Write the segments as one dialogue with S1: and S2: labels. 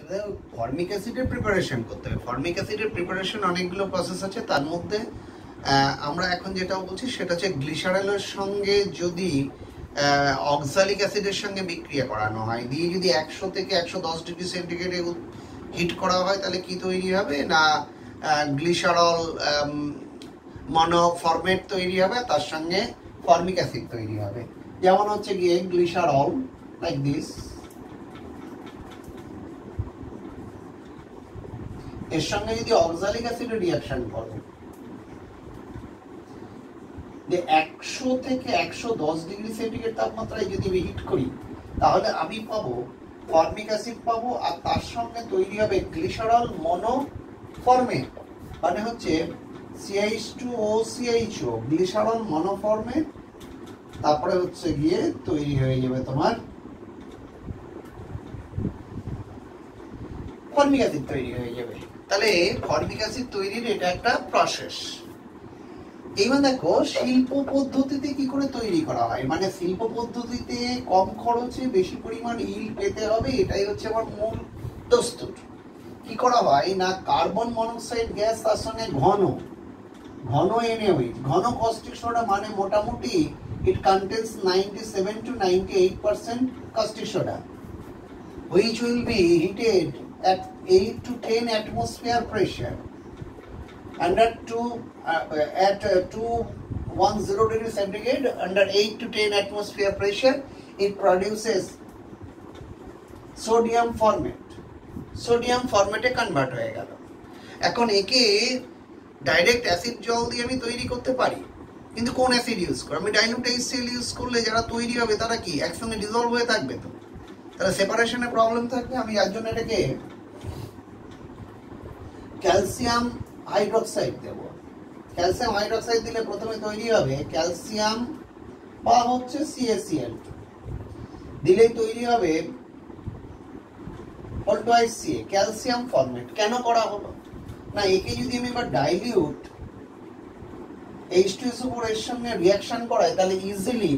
S1: সেটা ফর্মিক অ্যাসিডের প্রিপারেশন করতে হবে। ফর্মিক অ্যাসিডের প্রিপারেশন অনেকগুলো প্রসেস আছে, তার মধ্যে আমরা এখন যেটা বলছি সেটা হচ্ছে গ্লিসারলের সঙ্গে যদি অক্সালিক অ্যাসিডের সঙ্গে বিক্রিয়া করানো হয়, দিয়ে যদি 100 থেকে 110 ডিগ্রি সেন্টিগ্রেডে হিট করা হয়, তাহলে কি তৈরি হবে না গ্লিসারল মনোফর্মেট তৈরি হবে, তার সঙ্গে ফর্মিক অ্যাসিড তৈরি হবে। যেমন হচ্ছে গিয়ে গ্লিসারল লাইক দিস, এর সঙ্গে যদি অক্সালিক অ্যাসিডের রিঅ্যাকশন করে যে 100 থেকে 110 ডিগ্রি সেন্টিগ্রেড তাপমাত্রায় যদি আমি হিট করি, তাহলে আমি পাবো ফর্মিক অ্যাসিড পাবো, আর তার সঙ্গে তৈরি হবে গ্লিসারল মনোফর্মেট, মানে হচ্ছে CH2OCHO গ্লিসারল মনোফর্মেট, তারপরে হচ্ছে গিয়ে তৈরি হয়ে যাবে তোমার ফর্মিক অ্যাসিড তৈরি হয়ে যাবে। তাহলে ফর্মিক অ্যাসিড তৈরির এটা একটা প্রসেস। এইবার দেখো শিল্প পদ্ধতিতে কি করে তৈরি করা হয়, মানে শিল্প পদ্ধতিতে কম খরচে বেশি পরিমাণ ইল পেতে হবে, এটাই হচ্ছে আমার মূল দস্তুর। কি করা হয় না, কার্বন মনোক্সাইড গ্যাস, তার সঙ্গে ঘন NaOH, ঘন কস্টিক সোডা, মানে মোটামুটি it contains 97 to 98% caustic soda, which will be heated at 8 to 10 atmosphere pressure under 210 degree centigrade. Under 8 to 10 atmosphere pressure, it produces sodium formate. Sodium ফরম্যাটে convert হয়ে গেল। এখন একে ডাইরেক্ট অ্যাসিড জল দিয়ে আমি তৈরি করতে পারি, কিন্তু কোন অ্যাসিড ইউজ করব? আমি ডাইলুট HCl ইউজ করলে যারা তৈরি হবে তারা কি একসঙ্গে ডিজলভ হয়ে থাকবে, তো তাহলে সেপারেশনে প্রবলেম থাকবে। আমি যার জন্য এটাকে ক্যালসিয়াম হাইড্রোক্সাইড দেব। ক্যালসিয়াম হাইড্রোক্সাইড দিলে প্রথমে তৈরি হবে ক্যালসিয়াম বা হচ্ছে CaCl2, দিলেই তৈরি হবে CA ক্যালসিয়াম ফরম্যাট। কেন করা হলো না, একে যদি আমি এবার ডাইলিউট H2SO4 এর সঙ্গে রিঅ্যাকশন করাই, তাহলে ইজিলি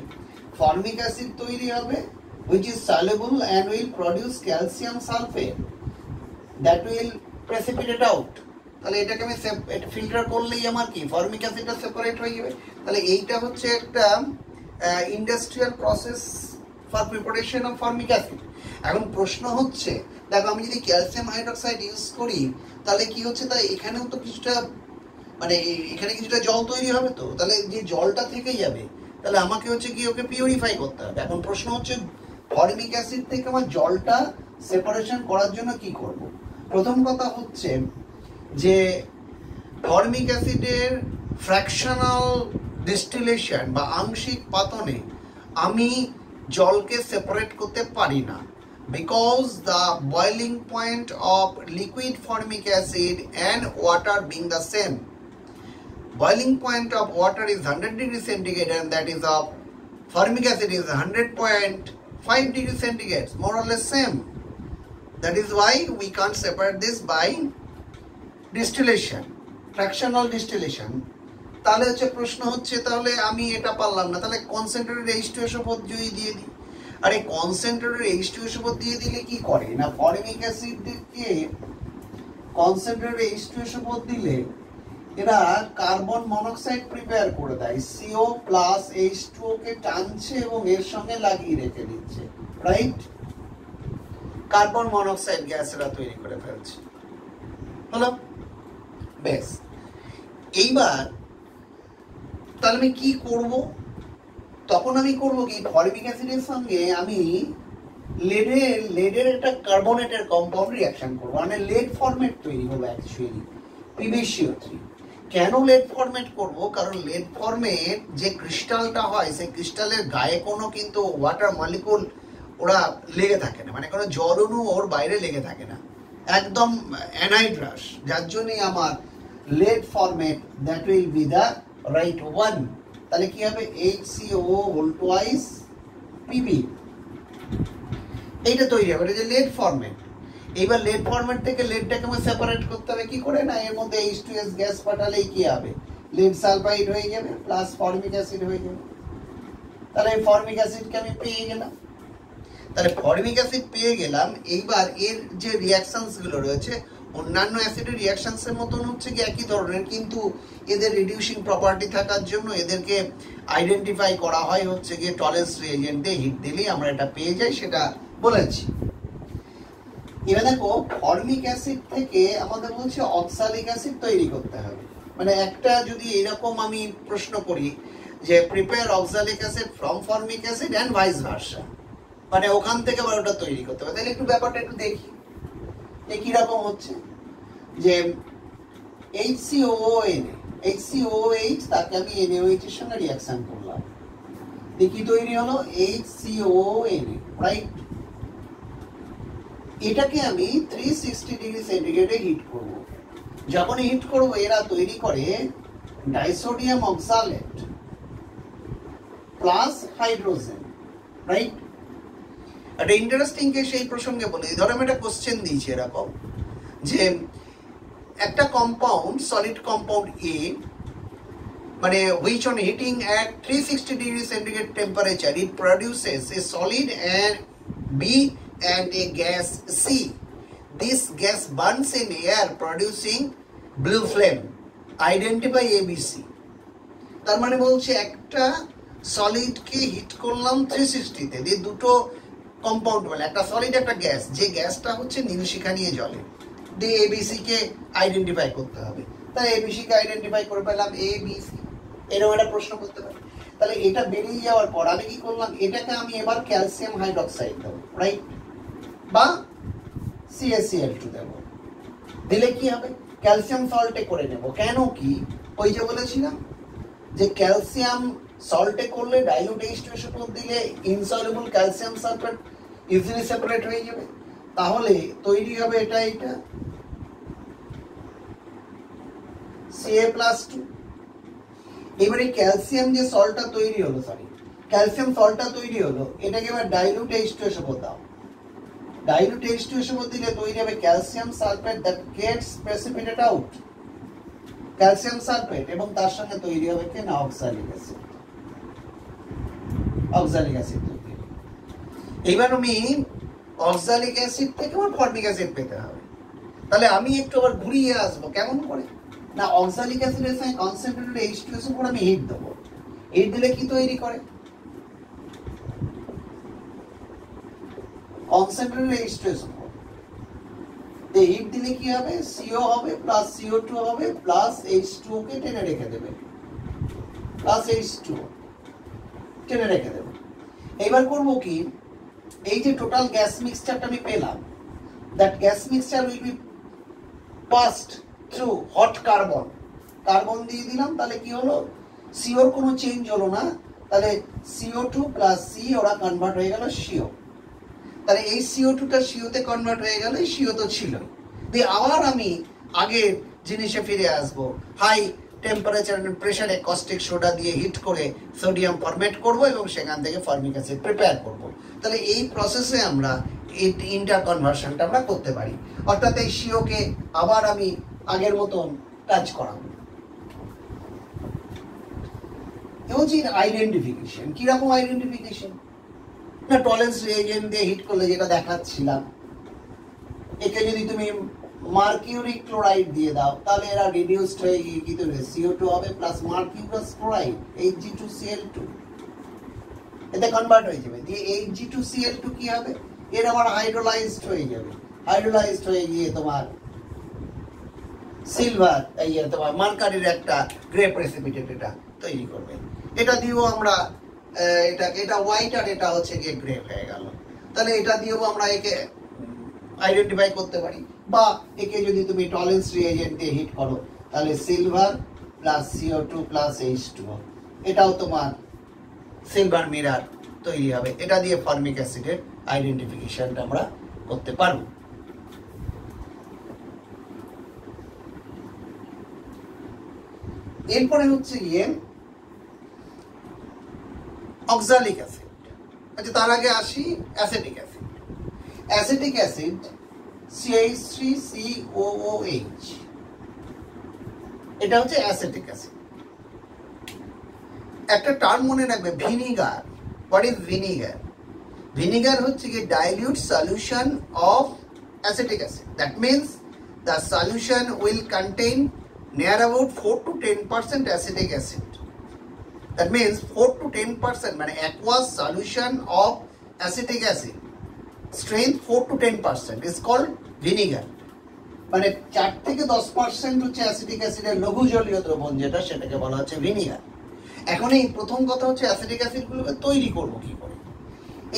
S1: ফর্মিক অ্যাসিড তৈরি হবে, which is soluble and will produce calcium sulfate that will precipitate out. তাহলে এটাকে আমি ফিল্টার করলেই আমার কি ফর্মিক অ্যাসিডটা সেপারেট হয়ে যাবে। তাহলে এইটা হচ্ছে একটা industrial process for preparation of formic acid. এখন প্রশ্ন হচ্ছে, দেখো আমি যদি ক্যালসিয়াম হাইড্রোক্সাইড ইউজ করি, তাহলে কি হচ্ছে, তাই এখানেও তো কিছুটা মানে এখানে কিছুটা জল তৈরি হবে, তো তাহলে যে জলটা থেকে যাবে, তাহলে আমাকে হচ্ছে কি ওকে পিউরিফাই করতে হবে। এখন প্রশ্ন হচ্ছে ফর্মিক অ্যাসিড থেকে আমার জলটা সেপারেশন করার জন্য কি করব? প্রথম কথা হচ্ছে যে ফর্মিক অ্যাসিডের ফ্র্যাকশনাল ডিস্টিলেশন বা আংশিক পাতনে আমি জলকে সেপারেট করতে পারি না, because the boiling point of liquid formic acid and water being the same. Boiling point of water is 100 degree centigrade, and that is of formic acid is 100.5 degree centigrade, more or less same. That is why we can't separate this by distillation, fractional distillation. তাহলে হচ্ছে প্রশ্ন হচ্ছে, তাহলে আমি এটা পারলাম না, তাহলে কনসেন্ট্রেটেড H2SO4 যদি দিয়ে দিই। আর এই কনসেন্ট্রেটেড H2SO4 দিয়ে দিলে কি করে না, ফর্মিক অ্যাসিডকে কনসেন্ট্রেটেড H2SO4 দিলে এরা কার্বন মনোক্সাইড প্রিপেয়ার করে দেয়, CO প্লাস H2O কে টানছে এবং এর সঙ্গে লাগিয়ে রেখে দিচ্ছে, রাইট? কার্বন মনোক্সাইড গ্যাস এরা তৈরি করে ফেলছে। হলো বেশ। এইবার তাহলে আমি কি করব? তখন আমি করব কি, ফর্মিক অ্যাসিডের সঙ্গে আমি লেডের একটা কার্বনেটের কম্পাউন্ড রিঅ্যাকশন করব, মানে লেড ফরম্যাট তৈরি হবে অ্যাকচুয়ালি PbCO3। কেন লেড ফরম্যাট করব? কারণ লেড ফরম্যাট যে ক্রিস্টালটা হয়, সেই ক্রিস্টালের গায়ে কোনো কিন্তু ওয়াটার মলিকুল ওরা লেগে থাকে না, মানে কোনো জল অণু ওর বাইরে লেগে থাকে না, একদম অ্যানাইড্রাস, যার জন্যই আমার lead format that will be the right one. তাহলে কি হবে, HCO হোল টুয়াইস Pb, এইটা তৈরি হবে, এটা যে লেড ফরম্যাট। এইবার লেড ফরম্যাট থেকে লেডটাকে আমার সেপারেট করতে হবে, কি করে না, এর মধ্যে H2S গ্যাস পাঠালেই কি হবে, লেড সালফাইড হয়ে যাবে প্লাস ফর্মিক অ্যাসিড হয়ে যাবে। তাহলে এই ফর্মিক অ্যাসিডকে আমি পেয়ে গেলাম। তাহলে ফর্মিক অ্যাসিড পেয়ে গেলাম। এইবার এর যে রিঅ্যাকশনস গুলো রয়েছে অন্যান্য অ্যাসিডের রিঅ্যাকশনস এর মতন হচ্ছে কি একই ধরনের, কিন্তু এদের রিডিউসিং প্রপার্টি থাকার জন্য এদেরকে আইডেন্টিফাই করা হয় হচ্ছে গিয়ে টলেন্স রিএজেন্ট দিয়ে হিট দিলেই আমরা এটা পেয়ে যাই, সেটা বলেছি। এবার দেখো ফর্মিক অ্যাসিড থেকে আমাদের বলছে অক্সালিক অ্যাসিড তৈরি করতে হবে। মানে একটা যদি এরকম আমি প্রশ্ন করি যে prepare oxalic acid from formic acid and vice versa, মানে ওখান থেকে আবার ওটা তৈরি করতে হবে, তাহলে একটু ব্যাপারটা একটু দেখি কি রকম হচ্ছে। যে HCOOH তাকে আমি NaOH এর সঙ্গে রিঅ্যাকশন করলাম, কি তৈরি হলো HCOONA, রাইট? এটাকে আমি 360 ডিগ্রি সেন্টিগ্রেডে হিট করব। যখন হিট করব এরা তৈরি করে disodium oxalate plus hydrogen, right? একটা ইন্টারেস্টিং কেস এই প্রসঙ্গে বলি, ধরো আমি একটা কোশ্চেন দিয়েছি এরকম যে একটা কম্পাউন্ড, সলিড কম্পাউন্ড এ, মানে which on heating at 360 degree centigrade temperature it produces a solid and B and a gas C. This gas burns in air producing blue flame. Identify ABC. তার মানে বলছে একটা solid কে hit করলাম 360 তে, দিয়ে দুটো compound বলে একটা সলিড একটা গ্যাস, যে গ্যাসটা হচ্ছে নীল শিখা নিয়ে জ্বলে, দিয়ে এবিসি কে আইডেন্টিফাই করতে হবে। তাই এবিসি কে আইডেন্টিফাই করে পেলাম এবিসি। এরকম একটা প্রশ্ন করতে পারি। তাহলে এটা বেরিয়ে যাওয়ার পর আমি কি করলাম, এটাকে আমি এবার ক্যালসিয়াম হাইড্রোক্সাইড দেবো, রাইট? বা CaCl2 দেবো, দিলে কি হবে ক্যালসিয়াম সল্টে করে নেব। কেন কি ওই যে বলেছিলাম যে ক্যালসিয়াম সল্টে করলে ডাইলুট H2SO4 দিলে insoluble calcium sulphate easily separate হয়ে যাবে, তাহলে তৈরি হবে এটা Ca+2। এবারে ক্যালসিয়াম যে সল্টটা তৈরি হলো, ক্যালসিয়াম সল্টটা তৈরি হলো, এটাকে এবার ডাইলুট H2SO4 দাও। ডাইলুট H2SO4 দিলে তৈরি হবে calcium sulphate that gets precipitated out, calcium sulphate, এবং তার সঙ্গে তৈরি হবে কি না অক্সালিক অ্যাসিড। অক্সালিক অ্যাসিড তৈরি। এবার আমি অক্সালিক অ্যাসিড থেকে আমার ফর্মিক অ্যাসিড পেতে হবে। তাহলে আমি একটু আবার ঘুরিয়ে আসবো, কেমন করে না অক্সালিক অ্যাসিডের সঙ্গে কনসেন্ট্রেটেড H2SO4 আমি হিট দেবো। হিট দিলে কি তৈরি করে কনসেন্ট্রেটেড H2SO4, এই হিট দিলে কি হবে CO হবে প্লাস CO2 হবে প্লাস H2O কে টেনে রেখে দেবে, প্লাস H2O টেনে রেখে দেবে। এবার করব কি, এই যে টোটাল গ্যাস মিক্সচারটা আমি পেলাম, that gas mixture will be passed through hot carbon. Carbon দিয়ে দিলাম, তাহলে কি হলো CO এর কোনো চেঞ্জ হলো না, তাহলে CO2 প্লাস C ওরা কনভার্ট হয়ে গেল CO। তাহলে এই CO2টা CO তে কনভার্ট হয়ে গেল, CO তো ছিল। দিয়ে আবার আমি আগের জিনিসে ফিরে আসবো, হাই টেম্পারেচার এন্ড প্রেসারে কস্টিক সোডা দিয়ে হিট করে সোডিয়াম ফরমেট করব এবং সেখান থেকে ফর্মিক অ্যাসিড প্রিপেয়ার করব। তাহলে এই প্রসেসে আমরা এই ইন্টার কনভার্সনটা আমরা করতে পারি, অর্থাৎ এই CO কে আবার আমি আগের মতন কাজ করাবো। আইডেন্টিফিকেশন কিরকম আইডেন্টিফিকেশন না টলেন্স রিএজেন্ট দিয়ে হিট করলে যেটা দেখাচ্ছিলাম, একে যদি তুমি মার্কিউরিক ক্লোরাইড দিয়ে দাও তাহলে এরা রিডিউসড হয়ে গিয়ে কি তৈরি CO2 হবে প্লাস মার্কিউরাস ক্লোরাইড Hg2Cl2, এতে কনভার্ট হয়ে যাবে। দিয়ে Hg2Cl2 কি হবে, এর আবার হাইড্রোলাইজড হয়ে যাবে, হাইড্রোলাইজড হয়ে গিয়ে তোমার সিলভার এই তোমার মার্কারির একটা গ্রে প্রেসিপিটেট এটা তৈরি করবে। এটা দিয়েও আমরা এটা হোয়াইট আর এটা হচ্ছে গিয়ে গ্রে হয়ে গেল। তাহলে এটা দিয়েও আমরা একে আইডেন্টিফাই করতে পারি। বা একে যদি তুমি টলেন্স রিএজেন্ট দিয়ে হিট করো তাহলে silver plus CO2 plus H2O, এটাও তোমার সিলভার মিরার তৈরি হবে। এটা দিয়ে ফর্মিক অ্যাসিডের আইডেন্টিফিকেশনটা আমরা করতে পারবো। এরপরে হচ্ছে গিয়ে অক্সালিক অ্যাসিড। আচ্ছা, তার আগে আসি acetic acid. Acetic acid CH3COOH, এটা হচ্ছে অ্যাসিটিক অ্যাসিড। একটা টার্ম মনে রাখবে, vinegar. What is vinegar? Vinegar হচ্ছে কি dilute solution of acetic acid. That means the solution will contain near about 4 to 10% acetic acid. That means 4 to 10% মানে aqueous solution of acetic acid strength 4 to 10% is called vinegar. মানে 4 থেকে 10% হচ্ছে acetic অ্যাসিডের লঘু জলীয় দ্রবণ যেটা, সেটাকে বলা হচ্ছে ভিনিগার। এখন এই প্রথম কথা হচ্ছে অ্যাসিটিক অ্যাসিডগুলোকে তৈরি করব কি করে।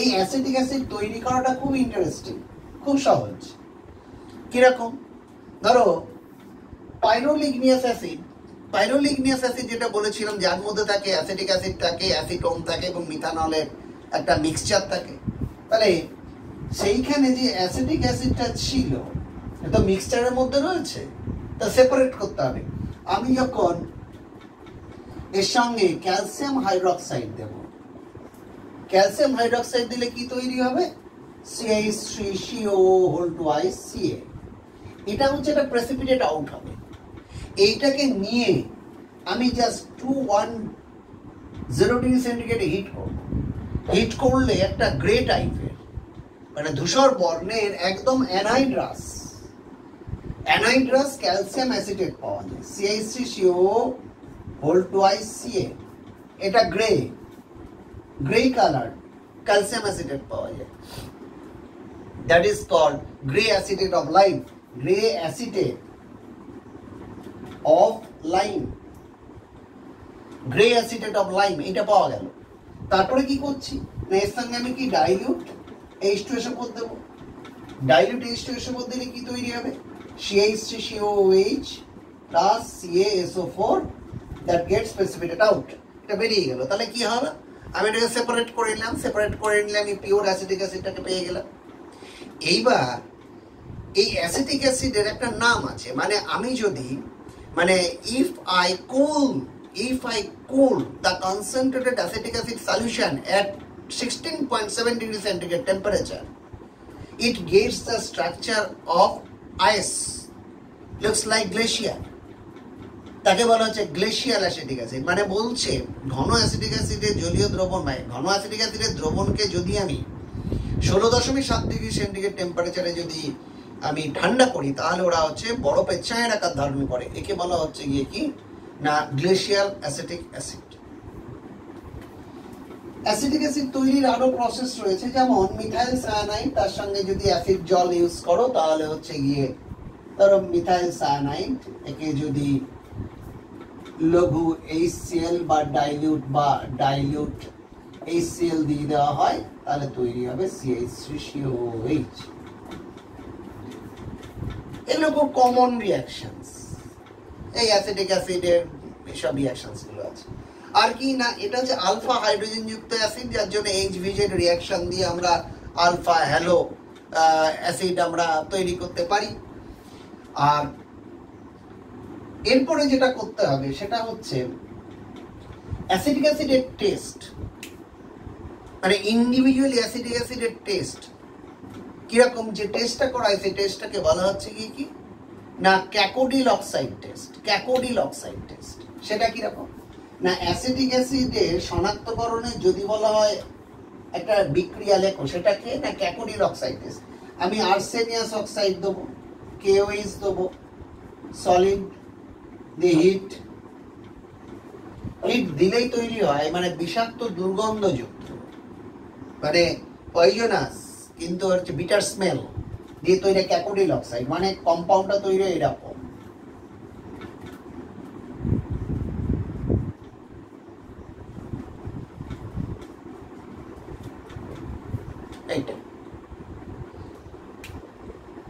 S1: এই অ্যাসিটিক অ্যাসিড তৈরি করাটা খুব ইন্টারেস্টিং, খুব সহজ। কিরকম? ধরো পাইরোলিগনিয়াস অ্যাসিড যেটা বলেছিলাম, যার মধ্যে থাকে অ্যাসিটিক অ্যাসিড থাকে, অ্যাসিটোন থাকে এবং মিথানলের একটা মিক্সচার থাকে। তাহলে সেইখানে যে অ্যাসিটিক অ্যাসিডটা ছিল এটা মিক্সচারের মধ্যে রয়েছে, তা সেপারেট করতে হবে। আমি যখন এর সঙ্গে ক্যালসিয়াম হাইড্রক্সাইড দেব, ক্যালসিয়াম হাইড্রক্সাইড দিলে কি তৈরি হবে? CH3CO2Ca। এটা হচ্ছে একটা প্রেসিপিটেট আউট হবে। এইটাকে নিয়ে আমি জাস্ট 210 ডিগ্রি সেন্টিগ্রেডে হিট করব। হিট করলে একটা গ্রে টাইপের মানে ধূসর বর্ণের একদম অ্যানাইড্রাস ক্যালসিয়াম অ্যাসিটেট পাওয়া যায়, CH3CO2Ca। এটা গ্রে কালার ক্যালসিয়াম অ্যাসিটেট পাওয়া যায়। That is called grey acetate of lime. Grey acetate of lime, grey acetate of lime, এটা পাওয়া গেল। তারপরে কি করছি না, এর সঙ্গে আমি কি ডাইলিউট H2SO4 দেবো। ডাইলিউট H2SO4 দিলে কি তৈরি হবে? CH3COOH plus CaSO4 that gets precipitated out। এটা বেরিয়ে গেল। তাহলে কি হলো? আমি এটাকে সেপারেট করে নিলাম, আমি পিওর অ্যাসিটিক অ্যাসিডটাকে পেয়ে গেলাম। এইবার এই অ্যাসিটিক অ্যাসিডের একটা নাম আছে। মানে আমি যদি মানে if I cool the concentrated acetic acid solution at 16.7 degree centigrade temperature, it gets the structure of ice, looks like glacier। তাকে বলা হচ্ছে গ্লেশিয়াল অ্যাসিটিক অ্যাসিড। মানে বলছে ঘন অ্যাসিটিক অ্যাসিডের জলীয় দ্রবণ নয়, ঘন অ্যাসিটিক অ্যাসিডের দ্রবণকে যদি আমি 16.7 ডিগ্রি সেন্টিগ্রেড টেম্পারেচারে যদি আমি ঠান্ডা করি, তাহলে ওরা হচ্ছে বরফের ছায়ের আকার ধারণ করে। একে বলা হচ্ছে গিয়ে কি না glacial acetic acid. Acetic acid তৈরির আরো প্রসেস রয়েছে, যেমন মিথাইল সায়ানাইড, তার সঙ্গে যদি অ্যাসিড জল ইউজ করো তাহলে হচ্ছে গিয়ে ধরো মিথাইল সায়ানাইড, একে যদি লঘু HCl বা ডাইলিউট HCl দিয়ে দেওয়া হয় তাহলে তৈরি হবে CH3COOH। এগুলো খুব কমন রিয়াকশনস, এই অ্যাসিটিক অ্যাসিডের এসব রিয়াকশনস গুলো আছে। আর কি না, এটা হচ্ছে আলফা হাইড্রোজেন যুক্ত অ্যাসিড, যার জন্য HVZ রিয়াকশন দিয়ে আমরা আলফা হ্যালো অ্যাসিড আমরা তৈরি করতে পারি। আর এরপরে যেটা করতে হবে সেটা হচ্ছে অ্যাসিটিক অ্যাসিডের টেস্ট, মানে ইন্ডিভিজুয়ালি অ্যাসিটিক অ্যাসিডের টেস্ট কিরকম, যে টেস্টটা করা হয় সেই টেস্টটাকে বলা হচ্ছে কি না ক্যাকোডিল অক্সাইড টেস্ট। সেটা কিরকম না, অ্যাসিটিক অ্যাসিডের শনাক্তকরণে যদি বলা হয় একটা বিক্রিয়া লেখো, সেটাকে না ক্যাকোডিল অক্সাইড টেস্ট। আমি আর্সেনিয়াস অক্সাইড দেবো, KOH দেবো, সলিড দিয়ে হিট দিলেই তৈরি হয় মানে বিষাক্ত দুর্গন্ধযুক্ত, মানে পয়জনাস কিন্তু হচ্ছে বিটার স্মেল দিয়ে তৈরি ক্যাকোডিল অক্সাইড। মানে কম্পাউন্ডটা তৈরি এরকম।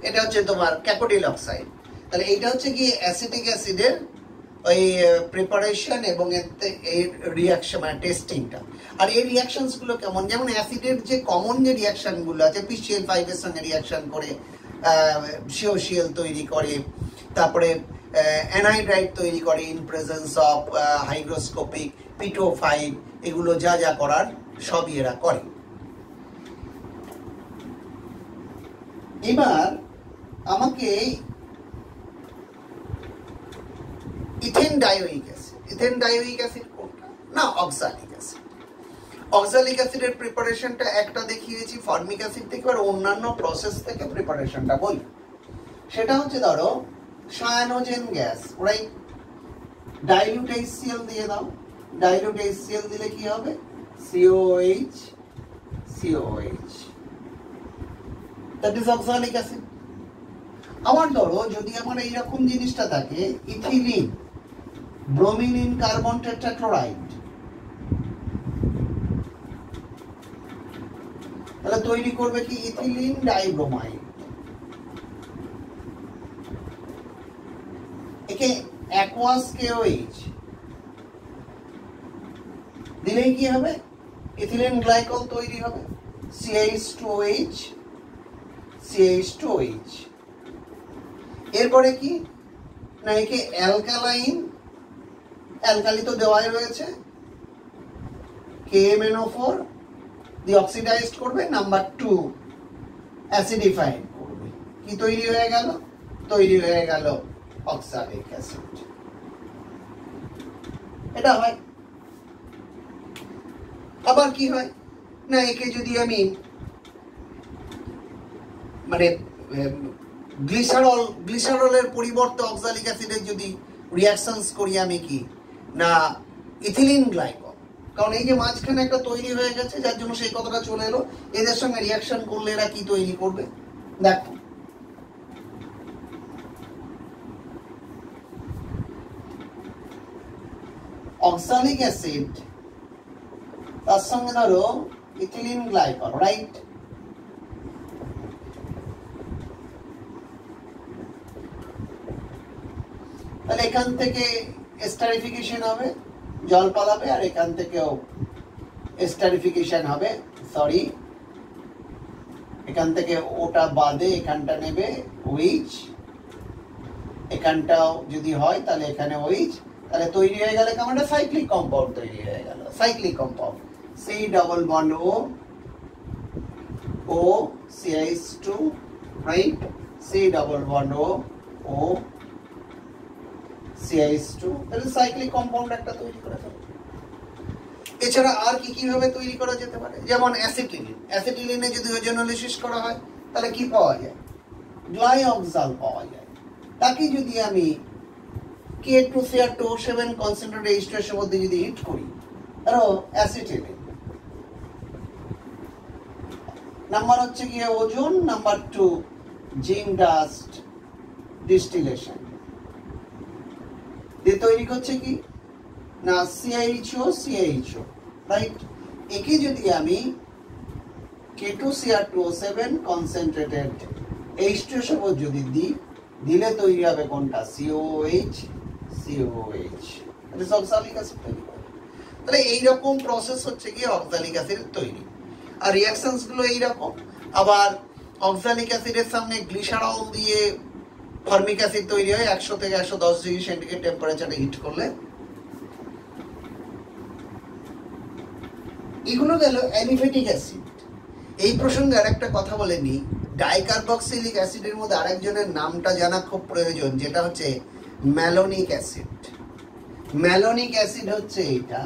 S1: এটা হচ্ছে তোমার ক্যাকোডিল অক্সাইড। তাহলে এইটা হচ্ছে কি অ্যাসিটিক অ্যাসিডের ওই প্রিপারেশন এবং এর রিয়াকশন মানে টেস্টিংটা। আর এই রিয়াকশনস গুলো কেমন, যেমন অ্যাসিডের যে কমন যে রিয়াকশন গুলো আছে, PCl5 এর সঙ্গে রিয়াকশন করে COCl তৈরি করে, তারপরে অ্যানাইড্রাইড তৈরি করে in presence of hygroscopic P2O5, এগুলো যা করার সবই এরা করে। এবার আমাকে ইথেন ডাইওয়িক অ্যাসিড কোনটা না অক্সালিক অ্যাসিড। অক্সালিক অ্যাসিডের প্রিপারেশনটা একটা দেখিয়েছি ফর্মিক অ্যাসিড থেকে, আর অন্যান্য প্রসেস থেকে প্রিপারেশনটা বলি। সেটা হচ্ছে ধরো Cyanogen gas, right? Dilute HCl দিয়ে দাও, ডাইলিউট HCl দিলে কি হবে? COOH, COOH, that is oxalic acid. আবার ধরো যদি আমার এইরকম জিনিসটা থাকে ইথিলিন ব্রোমিন কার্বন টেট্রাক্লোরাইড, তাহলে তৈরি করবে কি ইথিলিন ডাইব্রোমাইড। একে অ্যাকুয়াস KOH দিলেই কি হবে? ইথিলিন গ্লাইকল তৈরি হবে, CH2OH, CH2OH। এরপরে কি না, একে অ্যালকালাইন, অ্যালকালি তো দেওয়াই রয়েছে, KMnO4 দিয়ে অক্সিডাইজড করবে, নাম্বার 2 অ্যাসিডিফাইড করবে, কি তৈরি হয়ে গেল? তৈরি হয়ে গেল অক্সালিক অ্যাসিড। এটা হয়। আবার কি হয় না, একে যদি আমি মানে গ্লিসারলের পরিবর্তে অক্সালিক অ্যাসিডের যদি রিঅ্যাকশনস করি আমি কি না ইথিলিন গ্লাইকল, কারণ এই যে মাঝখানে একটা তৈরি হয়ে গেছে যার জন্য সেই কথাটা চলে এলো, এদের সঙ্গে রিঅ্যাকশন করলে এরা কি তৈরি করবে? দেখো অক্সালিক অ্যাসিড তার সঙ্গে ধরো ইথিলিন গ্লাইকল, রাইট? তাহলে এখান থেকে এস্টারিফিকেশন হবে, জল পালাবে, আর এখান থেকেও এস্টারিফিকেশন হবে, সরি এখান থেকে ওটা বাদে এখানটা নেবে OH, এখানটাও যদি হয় তাহলে এখানে OH, তাহলে তৈরি হয়ে গেলে কেমন একটা সাইক্লিক কম্পাউন্ড তৈরি হয়ে গেল, cyclic compound C double bond O, O CH2, right? C double bond O, O CH2, তাহলে সাইক্লিক কম্পাউন্ড একটা তৈরি করে ফেলবে। এছাড়া আর কি কিভাবে তৈরি করা যেতে পারে? যেমন অ্যাসিটিলিন, অ্যাসিটিলিনে যদি ওজোনোলিসিস করা হয় তাহলে কি পাওয়া যায়? গ্লাইঅক্সাল পাওয়া যায়। তাকে যদি আমি K2Cr2O7 কনসেন্ট্রেট H2 এর মধ্যে যদি হিট করি, ধরো অ্যাসিটিলিন, নাম্বার হচ্ছে গিয়ে ozone, number 2 zinc dust distillation দিয়ে তৈরি করছে কি না CHO, রাইট? একে যদি আমি K2Cr2O7 কনসেন্ট্রেটেড H2 এর যদি দিই, দিলে তৈরি হবে কোনটা? COOH, এটা অক্সালিক অ্যাসিড তৈরি করে। তাহলে এইরকম প্রসেস হচ্ছে কি অক্সালিক অ্যাসিড তৈরি, আর রিঅ্যাকশনস গুলো এইরকম। আবার অক্সালিক অ্যাসিডের সামনে গ্লিসারল দিয়ে ফর্মিক অ্যাসিড তৈরি হয় 100 থেকে 110 ডিগ্রি সেন্টিগ্রেড টেম্পারেচারে হিট করলে। এগুলো গেল অ্যালিফ্যাটিক অ্যাসিড। এই প্রসঙ্গে আরেকটা কথা বলে নি, ডাইকার্বক্সিলিক অ্যাসিডের মধ্যে আরেকজনের নামটা জানা খুব প্রয়োজন, যেটা হচ্ছে ম্যালোনিক অ্যাসিড। ম্যালোনিক অ্যাসিড হচ্ছে এটা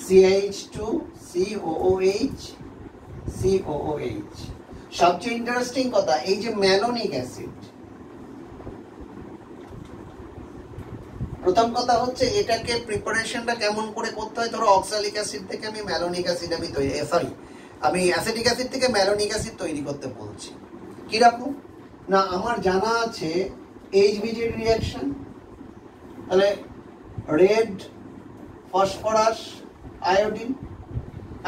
S1: CH2COOH। সবচেয়ে ইন্টারেস্টিং কথা, এই যে ম্যালোনিক অ্যাসিড, প্রথম কথা হচ্ছে এটাকে প্রিপারেশনটা কেমন করে করতে হয়। ধরো অক্সালিক অ্যাসিড থেকে আমি ম্যালোনিক অ্যাসিড আমি অ্যাসিটিক অ্যাসিড থেকে ম্যালোনিক অ্যাসিড তৈরি করতে বলছি। কিরকম না, আমার জানা আছে HBG রিঅ্যাকশন, তাহলে রেড ফসফরাস আয়োডিন,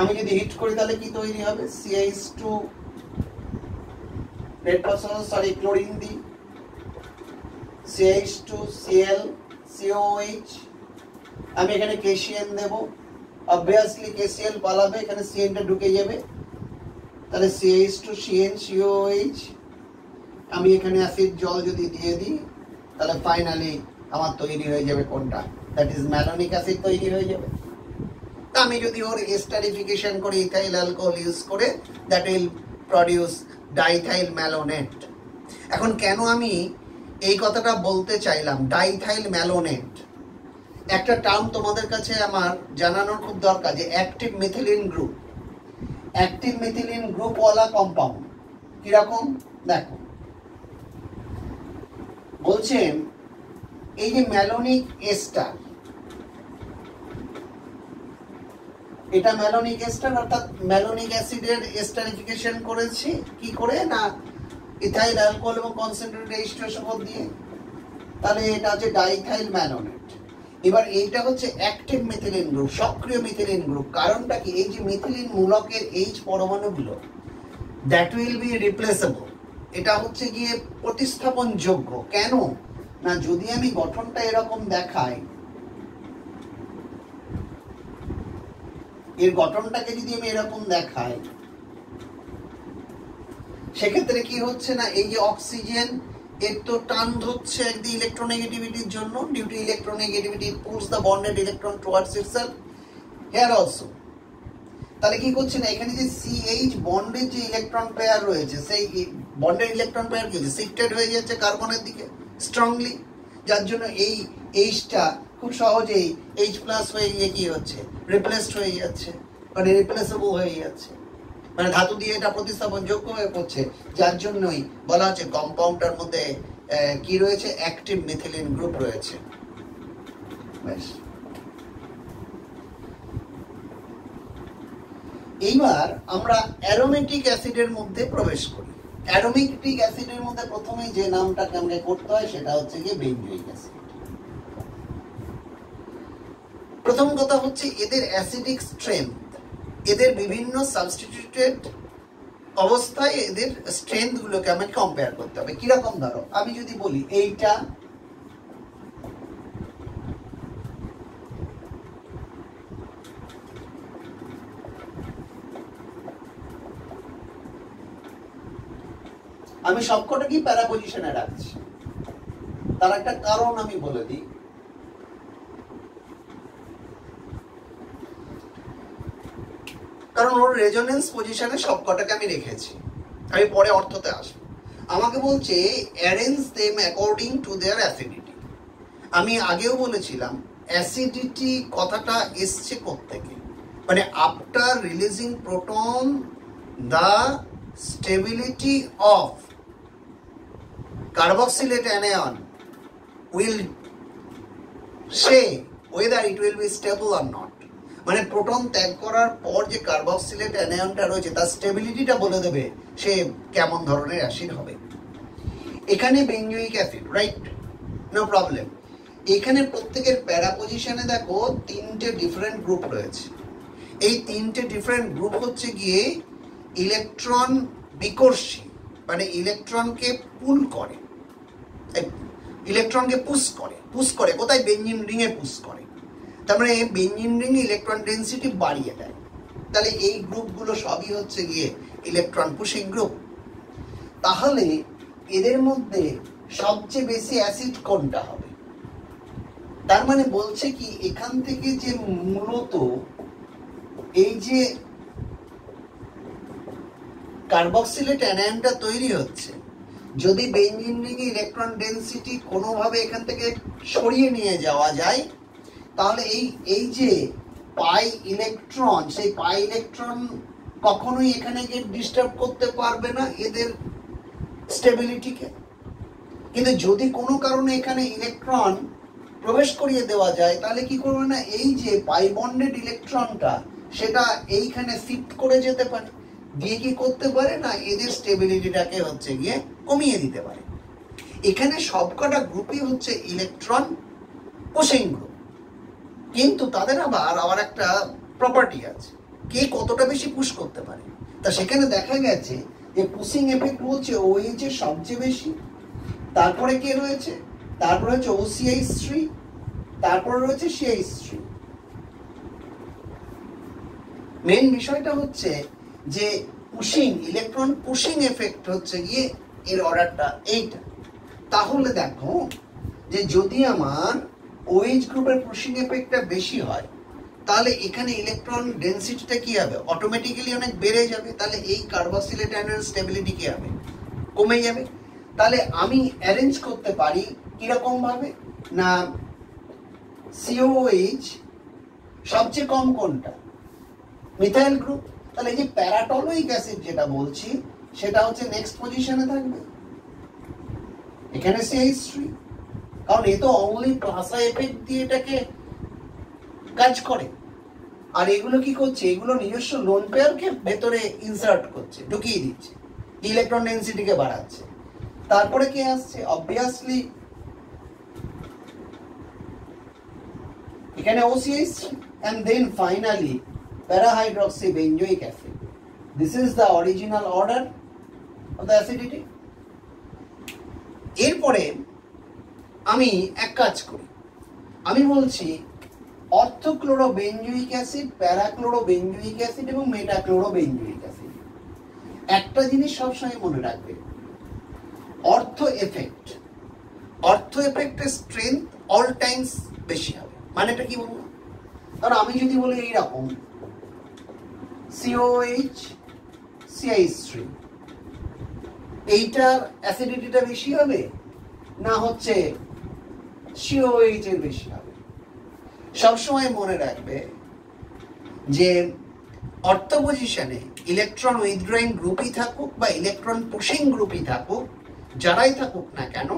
S1: আমি যদি হিট করি তাহলে কি তৈরি হবে? CH2 red phosphorus, sorry chlorine দিই, CH2Cl COOH, আমি এখানে KCl দেব, অবভিয়াসলি KCl পালাবে, এখানে CN টা ঢুকে যাবে, তাহলে CH2CN COOH। আমি এখানে অ্যাসিড জল যদি দিয়ে দিই তাহলে ফাইনালি আমার তৈরি হয়ে যাবে কোনটা? দ্যাট ইজ ম্যালোনিক অ্যাসিড তৈরি হয়ে যাবে। আমি যদি ওর এস্টারিফিকেশন করে ইথাইল অ্যালকোহল ইউজ করে, দ্যাট উইল প্রডিউস ডাইথাইল ম্যালোনেট। এখন কেন আমি এই কথাটা বলতে চাইলাম ডাইথাইল ম্যালোনেট? একটা টার্ম তোমাদের কাছে আমার জানানোর খুব দরকার, যে active methylene group. Active methylene group ওয়ালা কম্পাউন্ড কিরকম দেখো, বলছেন এই যে ম্যালোনিক এস্টার, এটা ম্যালোনিক এস্টার, অর্থাৎ ম্যালোনিক অ্যাসিডের এস্টারিফিকেশন করেছি কি করে না ইথাইল অ্যালকোহল এবং কনসেন্ট্রেটেড H2SO4 দিয়ে, তাহলে এটা হচ্ছে ডাইথাইল ম্যালোনেট। এবার এইটা হচ্ছে অ্যাক্টিভ মিথিলিন গ্রুপ, সক্রিয় মিথিলিন গ্রুপ। কারণটা কি, এই যে মিথিলিন মূলকের H পরমাণুগুলো দ্যাট উইল বি রিপ্লেসেবল, এটা হচ্ছে গিয়ে প্রতিস্থাপন যোগ্য। কেন না, যদি আমি গঠনটা এরকম দেখাই, এর গঠনটাকে যদি আমি এরকম দেখাই, সেক্ষেত্রে কি হচ্ছে না, এই যে অক্সিজেন এর তো টান ধরছে একদিকে ইলেকট্রোনেগেটিভিটির জন্য, due to electronegativity pulls the bonded electron towards itself here also. তাহলে কি করছে না, এখানে যে CH বন্ডের যে ইলেকট্রন পেয়ার রয়েছে, সেই বন্ডের ইলেকট্রন পেয়ার কি শিফটেড হয়ে যাচ্ছে কার্বনের দিকে স্ট্রংলি, যার জন্য এই Hটা খুব সহজেই H+ হয়ে গিয়ে কি হচ্ছে, রিপ্লেসড হয়ে যাচ্ছে, মানে রিপ্লেসেবল হয়ে যাচ্ছে, মানে ধাতু দিয়ে এটা প্রতিস্থাপন যোগ্য হয়ে পড়ছে। যার জন্যই বলা হচ্ছে কম্পাউন্ডটার মধ্যে কি রয়েছে, অ্যাক্টিভ মিথিলিন গ্রুপ রয়েছে। বেশ, এইবার আমরা অ্যারোমেটিক অ্যাসিডের মধ্যে প্রবেশ করি। অ্যারোমেটিক অ্যাসিডের মধ্যে প্রথমে যে নামটাকে আমাকে করতে হয় সেটা হচ্ছে গিয়ে বেঞ্জোইক অ্যাসিড। প্রথম কথা হচ্ছে এদের অ্যাসিডিক স্ট্রেংথ, এদের বিভিন্ন সাবস্টিটিউটেড অবস্থায় এদের স্ট্রেংথ গুলোকে আমাকে কম্পেয়ার করতে হবে। কিরকম, ধরো আমি যদি বলি এইটা আমি সবকটাকেই প্যারা পজিশনে রাখছি, তার একটা কারণ আমি বলে দিই। কারণ ওর রেজোনেন্স পজিশনে সবকটাকে আমি রেখেছি, আমি পরে অর্থতে আসবো। আমাকে বলছে arrange them according to their acidity. আমি আগেও বলেছিলাম অ্যাসিডিটি কথাটা এসছে কোত্থেকে, মানে after releasing proton the stability of carboxylate anion will say whether it will be stable or not, মানে প্রোটন ত্যাগ করার পর যে কার্বক্সিলেট অ্যানায়নটা রয়েছে তার স্টেবিলিটিটা বলে দেবে সে কেমন ধরনের অ্যাসিড হবে। এখানে benzoic acid, right, no problem. এখানে প্রত্যেকের প্যারা পজিশনে দেখো তিনটে ডিফারেন্ট গ্রুপ রয়েছে। এই তিনটে ডিফারেন্ট গ্রুপ হচ্ছে গিয়ে ইলেকট্রন বিকর্ষী, মানে ইলেকট্রনকে পুল করে, ইলেকট্রনকে পুশ করে কোথায়, বেঞ্জিন রিংয়ে পুশ করে। তার মানে বেঞ্জিন রিং ইলেকট্রন ডেন্সিটি বাড়িয়ে দেয়। তাহলে এই গ্রুপগুলো সবই হচ্ছে গিয়ে ইলেকট্রন পুশিং গ্রুপ। তাহলে এদের মধ্যে সবচেয়ে বেশি অ্যাসিড কোনটা হবে? তার মানে বলছে কি, এখান থেকে যে মূলত এই যে কার্বক্সিলেট অ্যানায়নটা তৈরি হচ্ছে, যদি বেঞ্জিন রিংয়ে ইলেকট্রন ডেন্সিটি কোনোভাবে এখান থেকে সরিয়ে নিয়ে যাওয়া যায়, তাহলে এই যে পাই ইলেকট্রন, সেই পাই ইলেকট্রন কখনোই এখানে গিয়ে ডিস্টার্ব করতে পারবে না এদের স্টেবিলিটিকে। কিন্তু যদি কোনো কারণে এখানে ইলেকট্রন প্রবেশ করিয়ে দেওয়া যায়, তাহলে কি করবে না, এই যে পাই বন্ডেড ইলেকট্রনটা সেটা এইখানে শিফট করে যেতে পারে, দিয়ে কি করতে পারে না, এদের স্টেবিলিটিটাকে হচ্ছে গিয়ে কমিয়ে দিতে পারে। এখানে সবকটা গ্রুপই হচ্ছে ইলেকট্রন পুশিং গ্রুপ, কিন্তু তাদের আবার একটা প্রপার্টি আছে, কে কতটা বেশি পুশ করতে পারে। তা সেখানে দেখা গেছে যে পুশিং এফেক্ট হচ্ছে OH এর সবচেয়ে বেশি, তারপরে কে রয়েছে, তারপরে হচ্ছে OCH3, তারপরে রয়েছে CH3। মেন বিষয়টা হচ্ছে যে পুশিং, ইলেকট্রন পুশিং এফেক্ট হচ্ছে গিয়ে এর অর্ডারটা এইটা। তাহলে দেখো যে যদি আমার OH গ্রুপের পুশিং এফেক্টটা বেশি হয়, তাহলে এখানে ইলেকট্রন ডেন্সিটিটা কি হবে, অটোমেটিক্যালি অনেক বেড়ে যাবে। তাহলে এই কার্বক্সিলেট আয়নের স্টেবিলিটি কি হবে, কমে যাবে। তাহলে আমি অ্যারেঞ্জ করতে পারি কিরকম ভাবে না, COOH সবচেয়ে কম কোনটা? Methyl group. তাহলে এই যে প্যারাটলোইক অ্যাসিড যেটা বলছি সেটা হচ্ছে নেক্সট পজিশনে থাকবে, এখানে CH3, কারণ এ তো অনলি প্লাসা এফেক্ট দিয়ে এটাকে কাজ করে। আর এগুলো কি করছে? এগুলো নিজস্ব লোন পেয়ারকে ভেতরে ইনসার্ট করছে, ঢুকিয়ে দিচ্ছে, ইলেকট্রন ডেনসিটিকে বাড়াচ্ছে। তারপরে কি আসছে? অবভিয়াসলি এখানে OCH and then finally para-hydroxybenzoic acid. This is the original order of the acidity. এরপরে আমি এক কাজ করি, আমি বলছি অর্থোক্লোরোবেঞ্জোইক অ্যাসিড, প্যারাক্লোরোবেঞ্জোইক অ্যাসিড এবং মেটাক্লোরোবেঞ্জোইক অ্যাসিড। একটা জিনিস সবসময় মনে রাখবে, অর্থ এফেক্টের স্ট্রেংথ অল টাইমস বেশি হবে। মানে এটা কি বলবো? কারণ আমি যদি বলি এইরকম COOH CH3, এইটার অ্যাসিডিটিটা বেশি হবে না হচ্ছে COOH এর বেশি হবে? সবসময় মনে রাখবে যে অর্থ পজিশনে ইলেকট্রন উইথড্রয়িং গ্রুপই থাকুক বা ইলেকট্রন পুশিং গ্রুপই থাকুক, যারাই থাকুক না কেন,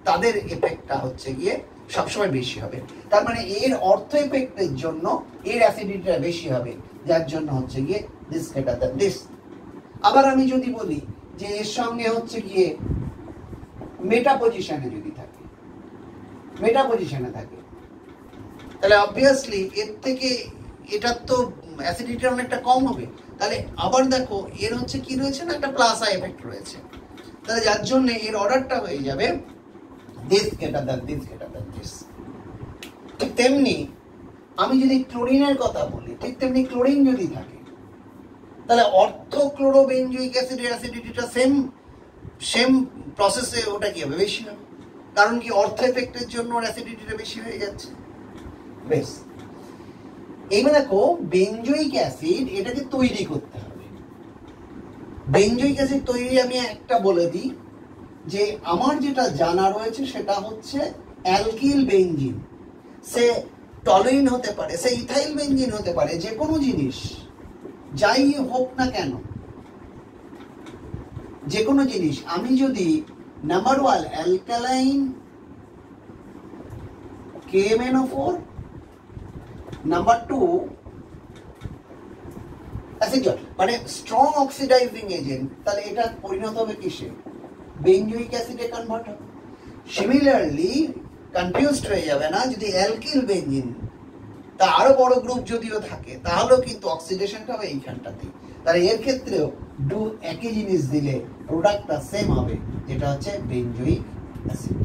S1: তাদের এফেক্টটা হচ্ছে গিয়ে সবসময় বেশি হবে। তার মানে এর অর্থ এফেক্টের জন্য এর অ্যাসিডিটিটা বেশি হবে, যার জন্য হচ্ছে গিয়ে দিস গ্রেটার দ্যান দিস। আবার আমি যদি বলি যে এর সঙ্গে হচ্ছে গিয়ে মেটা পজিশনে যদি থাকে, তাহলে অবভিয়াসলি এর থেকে এটার তো অ্যাসিডিটি অনেকটা কম হবে। তাহলে আবার দেখো এর হচ্ছে কি রয়েছে না, একটা প্লাস আই এফেক্ট রয়েছে, তাহলে যার জন্য এর অর্ডারটা হয়ে যাবে দিস গ্রেটার দ্যান দিস। ঠিক তেমনি আমি যদি ক্লোরিনের কথা বলি, ঠিক তেমনি ক্লোরিন যদি থাকে, তাহলে অর্থোক্লোরোবেঞ্জোইক অ্যাসিডের অ্যাসিডিটিটা সেম প্রসেসে ওটা কি হবে? বেশি হবে। কারণ কি? অর্থ এফেক্টের জন্য ওর অ্যাসিডিটিটা বেশি হয়ে যাচ্ছে। বেশ, এইবার দেখো বেঞ্জোইক অ্যাসিড এটাকে তৈরি করতে হবে। বেঞ্জোইক অ্যাসিড তৈরি আমি একটা বলে দিই যে আমার যেটা জানা রয়েছে সেটা হচ্ছে অ্যালকিল বেঞ্জিন, সে টলুইন হতে পারে, সে ইথাইল বেঞ্জিন হতে পারে, যে কোনো জিনিস যাই হোক না কেন, যে কোনো জিনিস আমি যদি নাম্বার 1 অ্যালকালাইন KMnO4, নাম্বার 2 অ্যাসিডল, মানে স্ট্রং অক্সিডাইজিং এজেন্ট, তাহলে এটা পরিণত হবে কিসে? বেঞ্জোইক অ্যাসিডে কনভার্ট হবে। সিমিলারলি কনফিউজড হয়ে যাবে না, যদি অ্যালকিল বেঞ্জিন তা আরো বড় গ্রুপ যদিও থাকে তাহলেও কিন্তু অক্সিডেশনটা হবে এইখানটাতেই। তাহলে এর ক্ষেত্রেও একই জিনিস দিলে প্রোডাক্টটা সেম হবে, যেটা হচ্ছে বেঞ্জোইক অ্যাসিড।